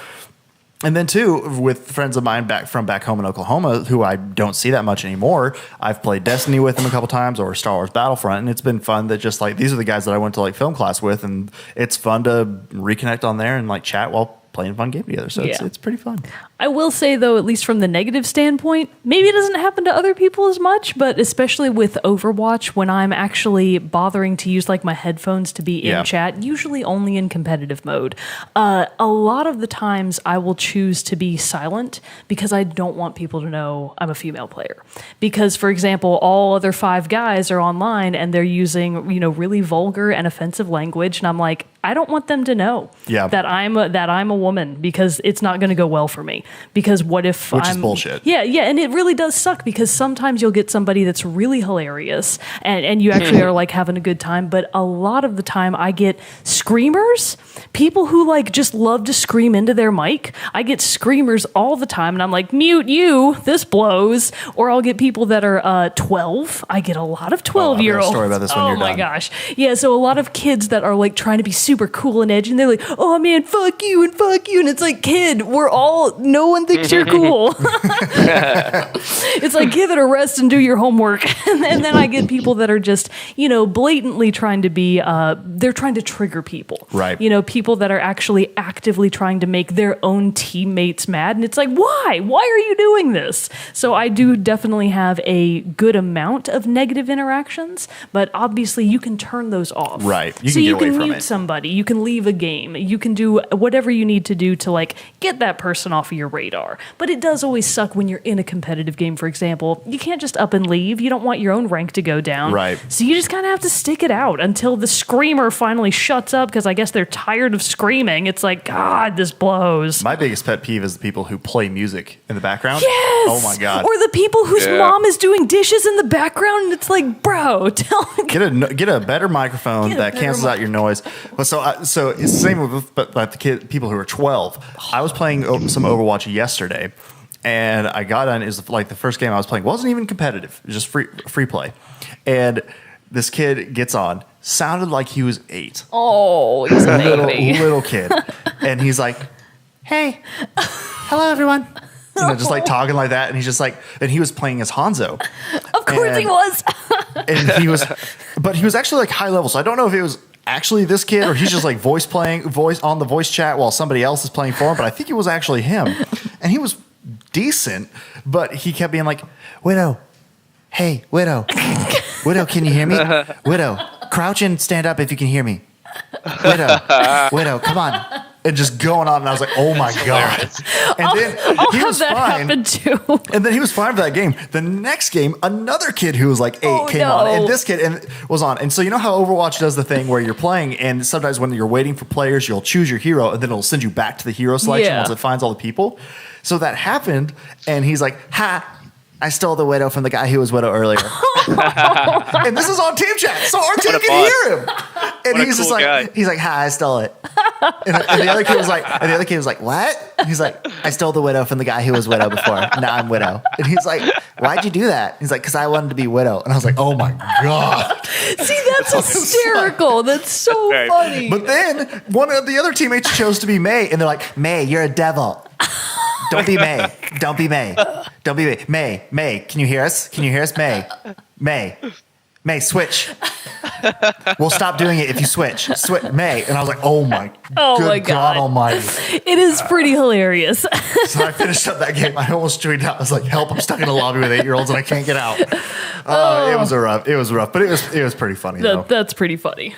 Speaker 1: And then, too, with friends of mine back home in Oklahoma who I don't see that much anymore, I've played Destiny with them a couple times or Star Wars Battlefront, and it's been fun that just, like, these are the guys that I went to, like, film class with, and it's fun to reconnect on there and, like, chat while playing a fun game together. So it's pretty fun.
Speaker 2: I will say, though, at least from the negative standpoint, maybe it doesn't happen to other people as much, but especially with Overwatch, when I'm actually bothering to use like my headphones to be in chat, usually only in competitive mode, a lot of the times I will choose to be silent because I don't want people to know I'm a female player. Because, for example, all other 5 guys are online and they're using, you know, really vulgar and offensive language, and I'm like, I don't want them to know that I'm a woman, because it's not going to go well for me. Because what if
Speaker 1: Which is bullshit.
Speaker 2: Yeah, and it really does suck, because sometimes you'll get somebody that's really hilarious and you actually are like having a good time, but a lot of the time I get screamers, people who like just love to scream into their mic. I get screamers all the time, and I'm like, mute you, this blows. Or I'll get people that are 12. I get a lot of 12-year-olds.
Speaker 1: Story about this when you're done.
Speaker 2: Oh my gosh. Yeah, so a lot of kids that are like trying to be super cool and edgy, and they're like, oh man, fuck you, and it's like, kid, no one thinks you're cool. It's like, give it a rest and do your homework. And then I get people that are just, you know, blatantly trying to be, they're trying to trigger people.
Speaker 1: Right.
Speaker 2: You know, people that are actually actively trying to make their own teammates mad. And it's like, why? Why are you doing this? So I do definitely have a good amount of negative interactions, but obviously you can turn those off.
Speaker 1: Right.
Speaker 2: You can mute somebody. You can leave a game. You can do whatever you need to do to like get that person off of your radar. But it does always suck when you're in a competitive game, for example. You can't just up and leave. You don't want your own rank to go down.
Speaker 1: Right.
Speaker 2: So you just kind of have to stick it out until the screamer finally shuts up, because I guess they're tired of screaming. It's like, God, this blows.
Speaker 1: My biggest pet peeve is the people who play music in the background.
Speaker 2: Yes!
Speaker 1: Oh my God.
Speaker 2: Or the people whose mom is doing dishes in the background, and it's like, bro,
Speaker 1: get a better microphone that cancels out your noise. But so it's the same with people who are 12. I was playing some Overwatch yesterday, and I got on. It was like the first game I was playing wasn't even competitive. It was just free play, and this kid gets on. Sounded like he was 8.
Speaker 2: Oh, he's a baby.
Speaker 1: little kid, and he's like, "Hey, hello everyone." You know, just like talking like that, and he's just like, and he was playing as Hanzo.
Speaker 2: Of course he was.
Speaker 1: But he was actually like high level, so I don't know if it was actually this kid or he's just like voice on the voice chat while somebody else is playing for him, but I think it was actually him. And he was decent, but he kept being like, Widow, hey, Widow, can you hear me? Widow, crouch and stand up if you can hear me. Widow, come on. And just going on, and I was like, "Oh my God!" And then he was fine. And then he was fine for that game. The next game, another kid who was like 8 came on, and this kid was on. And so you know how Overwatch does the thing where you're playing, and sometimes when you're waiting for players, you'll choose your hero, and then it'll send you back to the hero selection once it finds all the people. So that happened, and he's like, "Ha! I stole the Widow from the guy who was Widow earlier." And this is on team chat, so our team can hear him. And he's just like, guy. He's like, "Ha! I stole it." And the other kid was like, "What?" And he's like, "I stole the Widow from the guy who was Widow before. Now I'm Widow." And he's like, "Why'd you do that?" He's like, "Because I wanted to be Widow." And I was like, "Oh my God!"
Speaker 2: See, that's hysterical. That's so funny.
Speaker 1: But then one of the other teammates chose to be May, and they're like, "May, you're a devil. Don't be May. Don't be May. Don't be May. May, can you hear us? Can you hear us? May, switch. We'll stop doing it if you switch. May." And I was like, "Oh my God Almighty!"
Speaker 2: It is pretty hilarious.
Speaker 1: So I finished up that game. I almost tweeted out. I was like, "Help! I'm stuck in a lobby with 8-year-olds and I can't get out." It was rough, but it was pretty funny.
Speaker 2: That's pretty funny.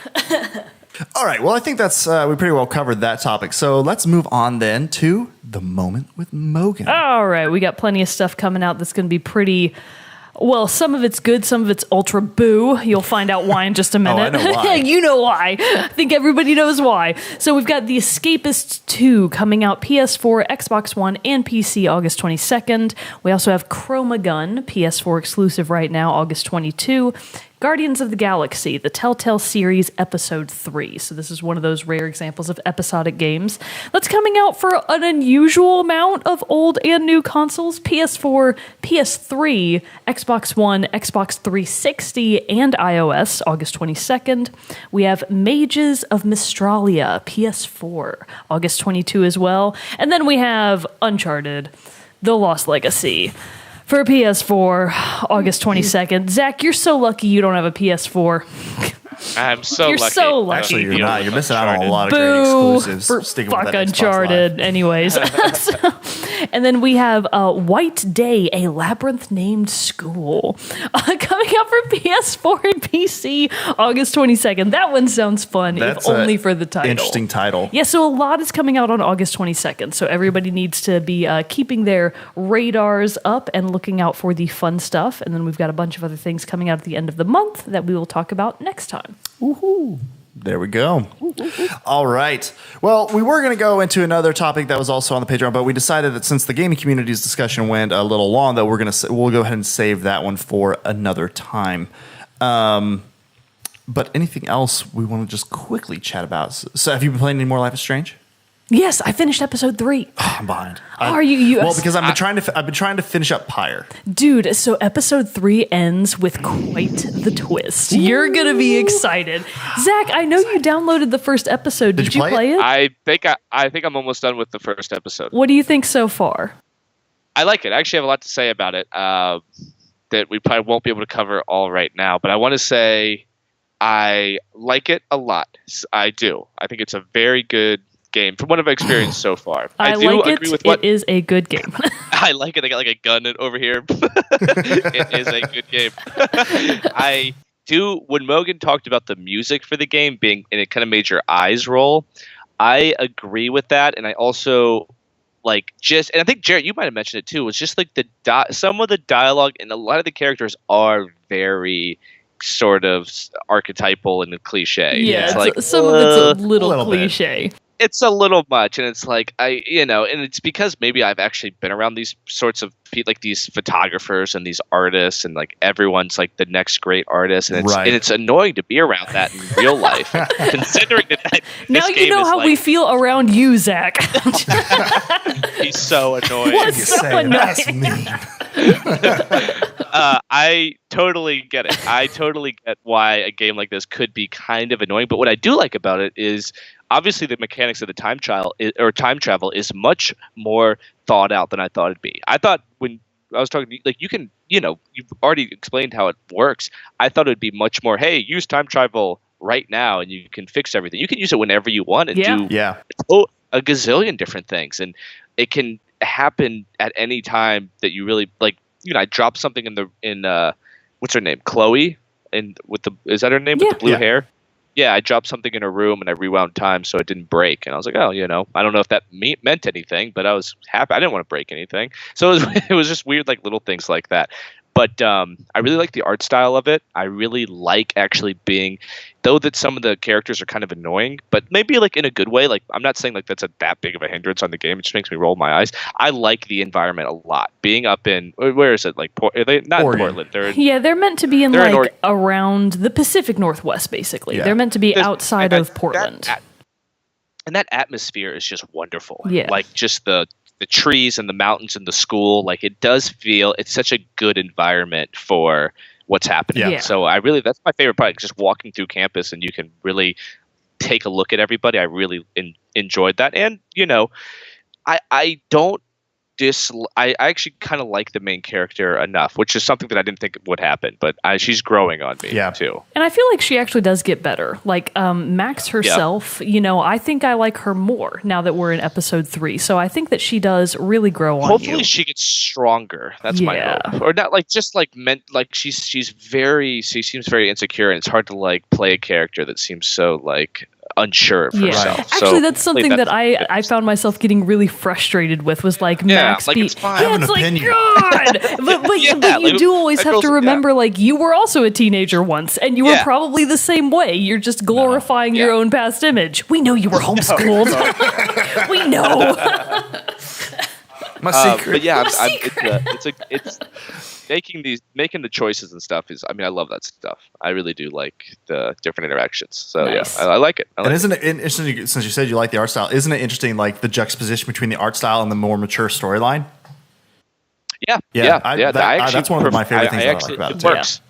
Speaker 1: All right. Well, I think that's we pretty well covered that topic. So let's move on then to the moment with Mogan.
Speaker 2: All right, we got plenty of stuff coming out that's going to be pretty. Well, some of it's good, some of it's ultra boo. You'll find out why in just a minute.
Speaker 1: I know why.
Speaker 2: You know why. I think everybody knows why. So we've got The Escapist 2 coming out PS4, Xbox One, and PC August 22nd. We also have Chroma Gun, PS4 exclusive right now, August 22. Guardians of the Galaxy, the Telltale series, Episode 3. So this is one of those rare examples of episodic games that's coming out for an unusual amount of old and new consoles: PS4, PS3, Xbox One, Xbox 360, and iOS, August 22nd. We have Mages of Mystralia, PS4, August 22 as well. And then we have Uncharted, The Lost Legacy, for PS4, August 22nd. Zach, you're so lucky you don't have a PS4.
Speaker 3: I'm so
Speaker 2: You're
Speaker 3: lucky.
Speaker 2: so lucky.
Speaker 1: Actually, you're not. You're missing out on a lot of
Speaker 2: Boo
Speaker 1: great exclusives.
Speaker 2: for
Speaker 1: Sticking with
Speaker 2: fuck
Speaker 1: that Xbox
Speaker 2: Uncharted.
Speaker 1: Live.
Speaker 2: Anyways. And then we have White Day, A Labyrinth Named School, coming out for PS4 and PC August 22nd. That one sounds fun,
Speaker 1: That's
Speaker 2: if only for the title.
Speaker 1: Interesting title.
Speaker 2: Yeah, so a lot is coming out on August 22nd, so everybody needs to be keeping their radars up and looking out for the fun stuff. And then we've got a bunch of other things coming out at the end of the month that we will talk about next time.
Speaker 1: Woohoo. There we go. All right. Well, we were going to go into another topic that was also on the Patreon, but we decided that since the gaming community's discussion went a little long, that we'll go ahead and save that one for another time. But anything else we want to just quickly chat about? So have you been playing any more Life is Strange?
Speaker 2: Yes, I finished episode 3.
Speaker 1: I'm behind.
Speaker 2: Are you?
Speaker 1: Well, because I've been trying to finish up Pyre.
Speaker 2: Dude, so episode 3 ends with quite the twist. You're going to be excited. Zach, I know you downloaded the first episode. Did you play it?
Speaker 3: I think I'm almost done with the first episode.
Speaker 2: What do you think so far?
Speaker 3: I like it. I actually have a lot to say about it that we probably won't be able to cover all right now. But I want to say I like it a lot. I do. I think it's a very good game from what I've experienced so far.
Speaker 2: I
Speaker 3: do
Speaker 2: like
Speaker 3: agree
Speaker 2: it.
Speaker 3: with what
Speaker 2: It is a good game.
Speaker 3: I like it. I got like a gun over here. It is a good game. I do. When Mogan talked about the music for the game being, and it kind of made your eyes roll, I agree with that. And I also and I think Jerrett, you might have mentioned it too. Was just like some of the dialogue and a lot of the characters are very sort of archetypal and cliche.
Speaker 2: Yeah,
Speaker 3: it's like
Speaker 2: some of it's a little
Speaker 1: bit.
Speaker 2: cliche.
Speaker 3: It's a little much, and it's like and it's because maybe I've actually been around these sorts of like these photographers and these artists, and like everyone's like the next great artist, and it's annoying to be around that in real life, considering that.
Speaker 2: Now you know how we feel around you, Zach.
Speaker 3: He's so annoying.
Speaker 2: What's so annoying?
Speaker 1: That's me.
Speaker 3: I totally get it. I totally get why a game like this could be kind of annoying. But what I do like about it is obviously the mechanics of the time travel is much more thought out than I thought it'd be. I thought when I was talking, like you've already explained how it works. I thought it'd be much more, hey, use time travel right now and you can fix everything. You can use it whenever you want and do a gazillion different things, and it can happen at any time that you really like. I dropped something in what's her name, Chloe, and is that her name with the blue hair? Yeah, I dropped something in her room and I rewound time so it didn't break, and I was like, oh, I don't know if that meant anything, but I was happy. I didn't want to break anything, so it was just weird, like little things like that. But I really like the art style of it. I really like actually being, though that some of the characters are kind of annoying, but maybe like in a good way. Like I'm not saying like that's that big of a hindrance on the game. It just makes me roll my eyes. I like the environment a lot. Being up in, where is it? Like are they not
Speaker 1: Oregon.
Speaker 3: in Portland?
Speaker 2: They're meant to be in around the Pacific Northwest, basically. Yeah. They're meant to be outside of Portland.
Speaker 3: And that atmosphere is just wonderful.
Speaker 2: Yeah.
Speaker 3: Like just the trees and the mountains and the school, like it does feel, it's such a good environment for what's happening.
Speaker 2: Yeah.
Speaker 3: So that's my favorite part, just walking through campus and you can really take a look at everybody. I really enjoyed that. And, I don't I actually kind of like the main character enough, which is something that I didn't think would happen, but she's growing on me too.
Speaker 2: And I feel like she actually does get better. Like Max herself, I think I like her more now that we're in episode 3. So I think that she does really grow on
Speaker 3: Hopefully
Speaker 2: you.
Speaker 3: she gets stronger. That's my hope. Or not like just like meant like she seems very insecure, and it's hard to like play a character that seems so like unsure of herself.
Speaker 2: Actually, that's something that I found myself getting really frustrated with, was like Max
Speaker 3: like it's fine.
Speaker 2: it's like God. but you do always have to remember like you were also a teenager once, and you were probably the same way. You're just glorifying your own past image. We know you were homeschooled. We know.
Speaker 1: My secret.
Speaker 3: But yeah,
Speaker 2: My
Speaker 3: it's making the choices and stuff is. I mean, I love that stuff. I really do like the different interactions. So
Speaker 2: Nice.
Speaker 3: yeah, I like it.
Speaker 1: And isn't it interesting, since you said you like the art style, isn't it interesting, like the juxtaposition between the art style and the more mature storyline?
Speaker 3: Yeah.
Speaker 1: That's one of my favorite things I like about it.
Speaker 3: It works.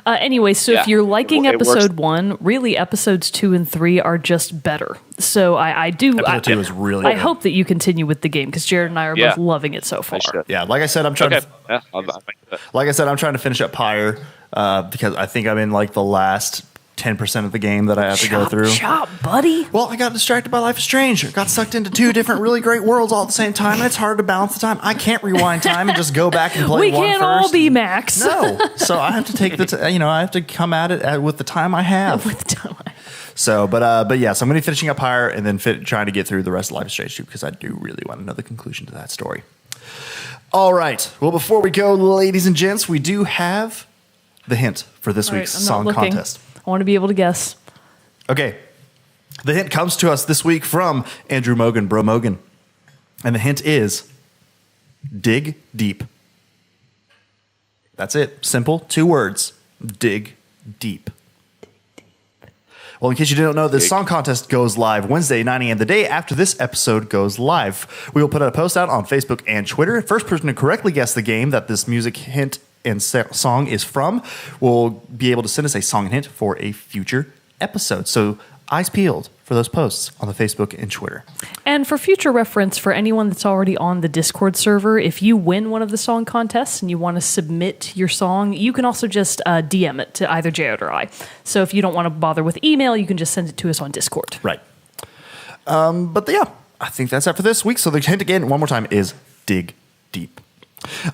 Speaker 2: Anyway, so if you're liking
Speaker 3: It works.
Speaker 2: episode 1, really episodes 2 and 3 are just better. So
Speaker 1: Episode 2 is really
Speaker 2: I
Speaker 1: good.
Speaker 2: hope that you continue with the game because Jared and I are both loving it so far.
Speaker 1: Yeah, like I said, I'm trying
Speaker 3: Okay.
Speaker 1: to
Speaker 3: Yeah,
Speaker 1: like I said, I'm trying to finish up Pyre because I think I'm in like the last 10% of the game that I have to go through.
Speaker 2: Chop, buddy.
Speaker 1: Well, I got distracted by Life is Strange. I got sucked into 2 different really great worlds all at the same time, and it's hard to balance the time. I can't rewind time and just go back and play
Speaker 2: We
Speaker 1: one
Speaker 2: can't
Speaker 1: first.
Speaker 2: all be Max.
Speaker 1: No, so I have to take I have to come at it with the time I have.
Speaker 2: With time.
Speaker 1: So, but yeah, so I'm going to be finishing up Pyre and then trying to get through the rest of Life is Strange 2 because I do really want to know the conclusion to that story. All right. Well, before we go, ladies and gents, we do have the hint for this
Speaker 2: All
Speaker 1: week's
Speaker 2: right, I'm
Speaker 1: song
Speaker 2: not looking.
Speaker 1: contest.
Speaker 2: I want to be able to guess.
Speaker 1: Okay. The hint comes to us this week from Andrew Mogan, Bro Mogan. And the hint is dig deep. That's it. Simple. 2 words. Dig deep. Well, in case you didn't know, this song contest goes live Wednesday, 9 a.m., the day after this episode goes live. We will put a post out on Facebook and Twitter. First person to correctly guess the game that this music hint and song is from will be able to send us a song and hint for a future episode. So eyes peeled for those posts on the Facebook and Twitter.
Speaker 2: And for future reference, for anyone that's already on the Discord server, if you win one of the song contests and you want to submit your song, you can also just DM it to either Jerrett or I. So if you don't want to bother with email, you can just send it to us on Discord.
Speaker 1: Right. But yeah, I think that's it for this week. So the hint again, one more time, is dig deep.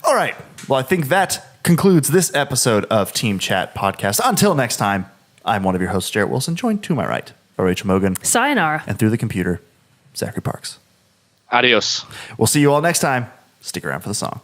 Speaker 1: All right. Well, I think that concludes this episode of Team Chat Podcast. Until next time, I'm one of your hosts, Jerrett Wilson, joined to my right by Rachel Mogan.
Speaker 2: Sayonara.
Speaker 1: And through the computer, Zachary Parks.
Speaker 3: Adios.
Speaker 1: We'll see you all next time. Stick around for the song.